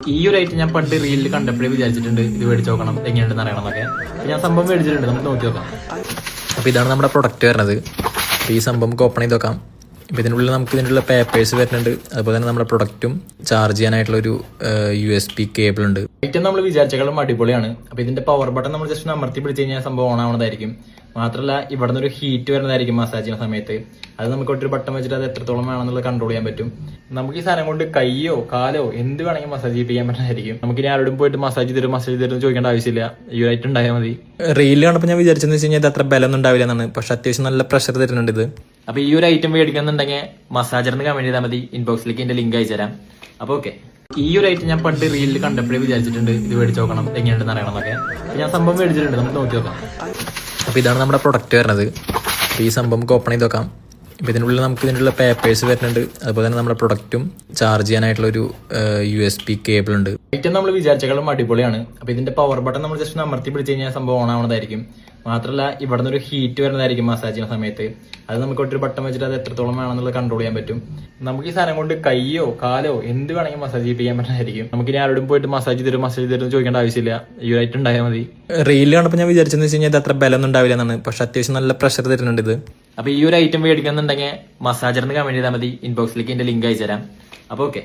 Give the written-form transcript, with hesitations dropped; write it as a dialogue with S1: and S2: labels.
S1: ഈ ഒരു ഐറ്റം ഞാൻ പണ്ട് റീലിൽ കണ്ടപ്പോഴേ വിചാരിച്ചിട്ടുണ്ട് ഇത് മേടിച്ച് നോക്കണം എങ്ങനെയുണ്ടെന്ന് അറിയണമെന്നൊക്കെ. ഞാൻ സംഭവം മേടിച്ചിട്ടുണ്ട്, നമുക്ക് നോക്കി നോക്കാം. അപ്പോൾ ഇതാണ് നമ്മുടെ പ്രൊഡക്റ്റ് വരുന്നത്. അപ്പോൾ ഈ സംഭവം നമുക്ക് ഓപ്പൺ ചെയ്ത് നോക്കാം. ഇപ്പോൾ ഇതിനുള്ളിൽ നമുക്ക് ഇതിനുള്ള പേപ്പേഴ്സ് വരുന്നുണ്ട്. അതുപോലെ തന്നെ നമ്മുടെ പ്രൊഡക്റ്റും ചാർജ് ചെയ്യാനായിട്ടുള്ളൊരു USB കേബിൾ ഉണ്ട്. ഐറ്റം നമ്മൾ വിചാരിച്ചേക്കാളും അടിപൊളിയാണ്. അപ്പോൾ ഇതിന്റെ പവർ ബട്ടൺ നമ്മൾ ജസ്റ്റ് അമർത്തി പിടിച്ച് കഴിഞ്ഞാൽ സംഭവം ഓൺ ആവുന്നതായിരിക്കും. മാത്രമല്ല ഇവിടെ നിന്നൊരു ഹീറ്റ് വരുന്നതായിരിക്കും മസാജ് ചെയ്യുന്ന സമയത്ത്. അത് നമുക്ക് ഒരു ബട്ടൺ വെച്ചിട്ട് അത് എത്രത്തോളം വേണമെന്നുള്ളത് കൺട്രോൾ ചെയ്യാൻ പറ്റും. നമുക്ക് ഈ സാധനം കൊണ്ട് കൈയോ കാലോ എന്ത് വേണമെങ്കിൽ മസാജ് ചെയ്യാൻ പറ്റുന്നതായിരിക്കും. നമുക്ക് ഇനി ആരോടും പോയിട്ട് മസാജ് തരും ചോദിക്കേണ്ട ആവശ്യമില്ല. ഈ ഒരു ഐറ്റം ഉണ്ടായാൽ മതി. റീലിൽ കണ്ടപ്പോൾ ഞാൻ വിചാരിച്ചെന്ന് വെച്ച് കഴിഞ്ഞാൽ ഇത് അത്ര ബലമൊന്നും ഉണ്ടാവില്ല എന്നാണ്. പക്ഷെ അത്യാവശ്യം നല്ല പ്രഷർ തരുന്നുണ്ട് ഇത്. അപ്പോൾ ഈ ഒരു ഐറ്റം മേടിക്കുന്നുണ്ടെങ്കിൽ മസാജറിന് കമന്റ് ചെയ്താൽ മതി. ഇൻബോക്സിലേക്ക് എന്റെ ലിങ്ക് അയച്ചു തരാം. അപ്പോൾ ഓക്കെ, ഈ ഒരു ഐറ്റം ഞാൻ പണ്ട് റീലിൽ കണ്ടപ്പോഴേ വിചാരിച്ചിട്ടുണ്ട് ഇത് മേടിച്ച് നോക്കണം എങ്ങനെയുണ്ടെന്ന് അറിയണമെന്നൊക്കെ. ഞാൻ സംഭവം മേടിച്ചിട്ടുണ്ട്, നമുക്ക് നോക്കി നോക്കാം. അപ്പോൾ ഇതാണ് നമ്മുടെ പ്രൊഡക്റ്റ് വരുന്നത്. അപ്പോൾ ഈ സംഭവം നമുക്ക് ഓപ്പൺ ചെയ്ത് നോക്കാം. ഇപ്പോൾ ഇതിനുള്ളിൽ നമുക്ക് ഇതിനുള്ള പേപ്പേഴ്സ് വരുന്നുണ്ട്. അതുപോലെ തന്നെ നമ്മുടെ പ്രൊഡക്റ്റും ചാർജ് ചെയ്യാനായിട്ടുള്ളൊരു USB കേബിൾ ഉണ്ട്. ഐറ്റം നമ്മൾ വിചാരിച്ചേക്കാളും അടിപൊളിയാണ്. അപ്പോൾ ഇതിന്റെ പവർ ബട്ടൺ നമ്മൾ ജസ്റ്റ് അമർത്തി പിടിച്ച് കഴിഞ്ഞാൽ സംഭവം ഓൺ ആവുന്നതായിരിക്കും. മാത്രമല്ല ഇവിടെ നിന്നൊരു ഹീറ്റ് വരുന്നതായിരിക്കും മസാജ് ചെയ്യുന്ന സമയത്ത്. അത് നമുക്ക് ഒരു ബട്ടൺ വെച്ചിട്ട് അത് എത്രത്തോളം വേണമെന്നുള്ളത് കൺട്രോൾ ചെയ്യാൻ പറ്റും. നമുക്ക് ഈ സാധനം കൊണ്ട് കൈയോ കാലോ എന്ത് വേണമെങ്കിൽ മസാജ് ചെയ്യാൻ പറ്റുന്നതായിരിക്കും. നമുക്ക് ഇനി ആരോടും പോയിട്ട് മസാജ് തരും ചോദിക്കേണ്ട ആവശ്യമില്ല. ഈ ഒരു ഐറ്റം ഉണ്ടായാൽ മതി. റീലിൽ കണ്ടപ്പോൾ ഞാൻ വിചാരിച്ചെന്ന് വെച്ച് കഴിഞ്ഞാൽ ഇത് അത്ര ബലമൊന്നും ഉണ്ടാവില്ല എന്നാണ്. പക്ഷെ അത്യാവശ്യം നല്ല പ്രഷർ തരുന്നുണ്ട് ഇത്. അപ്പോൾ ഈ ഒരു ഐറ്റം മേടിക്കുന്നുണ്ടെങ്കിൽ മസാജറിന് കമന്റ് ചെയ്താൽ മതി. ഇൻബോക്സിലേക്ക് എന്റെ ലിങ്ക് അയച്ചു തരാം. അപ്പോൾ ഓക്കെ.